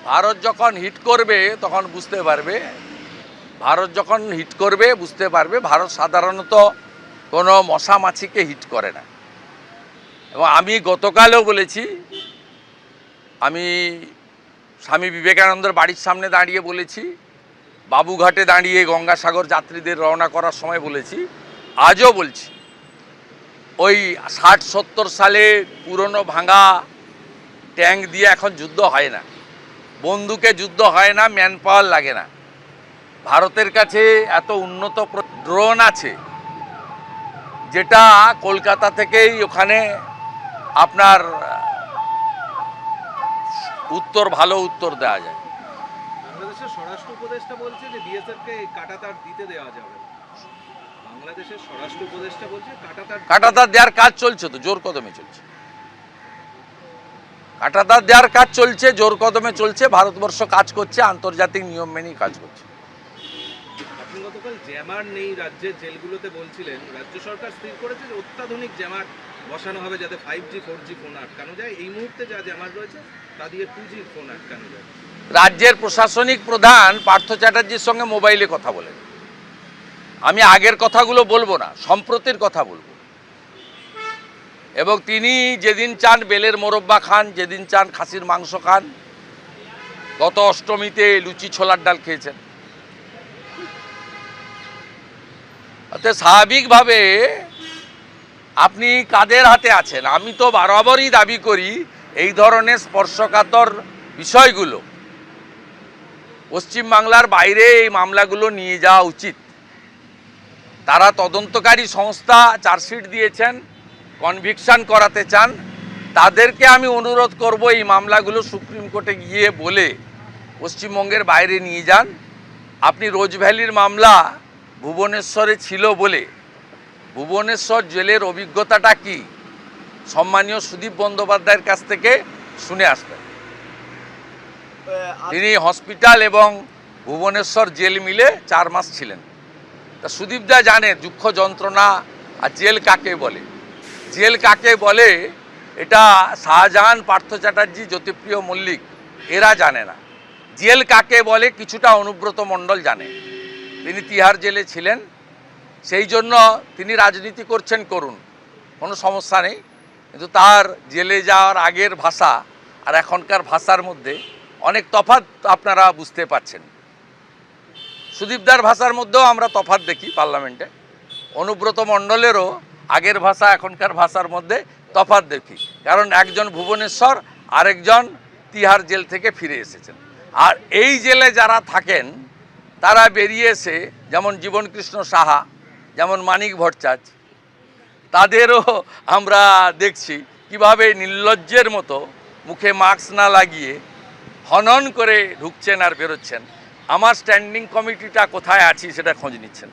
ভারত যখন হিট করবে তখন বুঝতে পারবে, ভারত সাধারণত কোনো মশা মাছিকে হিট করে না। এবং আমি গতকালও বলেছি, আমি স্বামী বিবেকানন্দের বাড়ির সামনে দাঁড়িয়ে বলেছি, বাবুঘাটে দাঁড়িয়ে গঙ্গাসাগর যাত্রীদের রওনা করার সময় বলেছি, আজও বলছি, ওই 60-70 সালে পুরনো ভাঙা ট্যাঙ্ক দিয়ে এখন যুদ্ধ হয় না, বন্দুকে যুদ্ধ হয় না, ম্যান পাওয়ার লাগে না। ভারতের কাছে এত উন্নত ড্রোন আছে যেটা কলকাতা থেকেই ওখানে আপনার ভালো উত্তর দেওয়া যায়। বাংলাদেশের স্বরাষ্ট্র উপদেষ্টা বলছে যে বিএসএফকে কাঁটাতার দিতে দেওয়া যাবে। বাংলাদেশের স্বরাষ্ট্র উপদেষ্টা বলছে কাঁটাতার দেওয়ার কাজ চলছে, তো জোর কদমে চলছে। কাঁটাতার দেওয়ার কাজ চলছে, জোর কদমে চলছে। ভারতবর্ষ কাজ করছে, আন্তর্জাতিক নিয়ম মেনেই কাজ করছে। আপনি গতকাল জ্যামার নেই রাজ্যের জেলগুলোতে বলছিলেন, রাজ্য সরকার স্থির করেছে যে অত্যাধুনিক জ্যামার বসানো হবে যাতে 5G 4G ফোন আটকানো যায়। এই মুহূর্তে যা জ্যামার রয়েছে তা দিয়ে 2G ফোন আটকানো যায়। রাজ্যের প্রশাসনিক প্রধান পার্থ চ্যাটার্জির সঙ্গে মোবাইলে কথা বলেন। আমি আগের কথাগুলো বলবো না, সম্প্রতির কথা বলবো। এবং তিনি যেদিন চান বেলের মোরব্বা খান, যেদিন চান খাসির মাংস খান। গত অষ্টমীতে লুচি ছোলার ডাল খেয়েছেন। অর্থাৎ স্বাভাবিকভাবে আপনি কাদের হাতে আছেন? আমি তো বরাবরই দাবি করি এই ধরনের স্পর্শকাতর বিষয়গুলো পশ্চিমবাংলার বাইরে এই মামলাগুলো নিয়ে যাওয়া উচিত। তারা তদন্তকারী সংস্থা চার্জশিট দিয়েছেন, কনভিকশন করাতে চান, তাদেরকে আমি অনুরোধ করব এই মামলাগুলো সুপ্রিম কোর্টে গিয়ে বলে পশ্চিমবঙ্গের বাইরে নিয়ে যান। আপনি রোজভ্যালির মামলা ভুবনেশ্বরে ছিল বলে ভুবনেশ্বর জেলের অভিজ্ঞতাটা কি সম্মানীয় সুদীপ বন্দ্যোপাধ্যায়ের কাছ থেকে শুনে আসবেন। তিনি হসপিটাল এবং ভুবনেশ্বর জেল মিলে 4 মাস ছিলেন। তা সুদীপদা জানে দুঃখ যন্ত্রণা আর জেল কাকে বলে। জেল কাকে বলে এটা শাহজাহান, পার্থ চ্যাটার্জি, জ্যোতিপ্রিয় মল্লিক এরা জানে না। জেল কাকে বলে কিছুটা অনুব্রত মণ্ডল জানে। তিনি তিহার জেলে ছিলেন, সেই জন্য তিনি রাজনীতি করছেন, করুন, কোনো সমস্যা নেই। কিন্তু তার জেলে যাওয়ার আগের ভাষা আর এখনকার ভাষার মধ্যে অনেক তফাৎ আপনারা বুঝতে পারছেন। সুদীপদার ভাষার মধ্যেও আমরা তফাৎ দেখি পার্লামেন্টে, অনুব্রত মণ্ডলেরও আগের ভাষা এখনকার ভাষার মধ্যে তফাৎ দেখি। কারণ একজন ভুবনেশ্বর, আরেকজন তিহার জেল থেকে ফিরে এসেছেন। আর এই জেলে যারা থাকেন তারা বেরিয়ে এসে, যেমন জীবনকৃষ্ণ সাহা, যেমন মানিক ভট্টাচার্য, তাদেরও আমরা দেখছি কিভাবে নির্লজ্জের মতো মুখে মাস্ক না লাগিয়ে হনন করে ঢুকছেন আর বেরোচ্ছেন। আমার স্ট্যান্ডিং কমিটিটা কোথায় আছি সেটা খোঁজ নিচ্ছেন।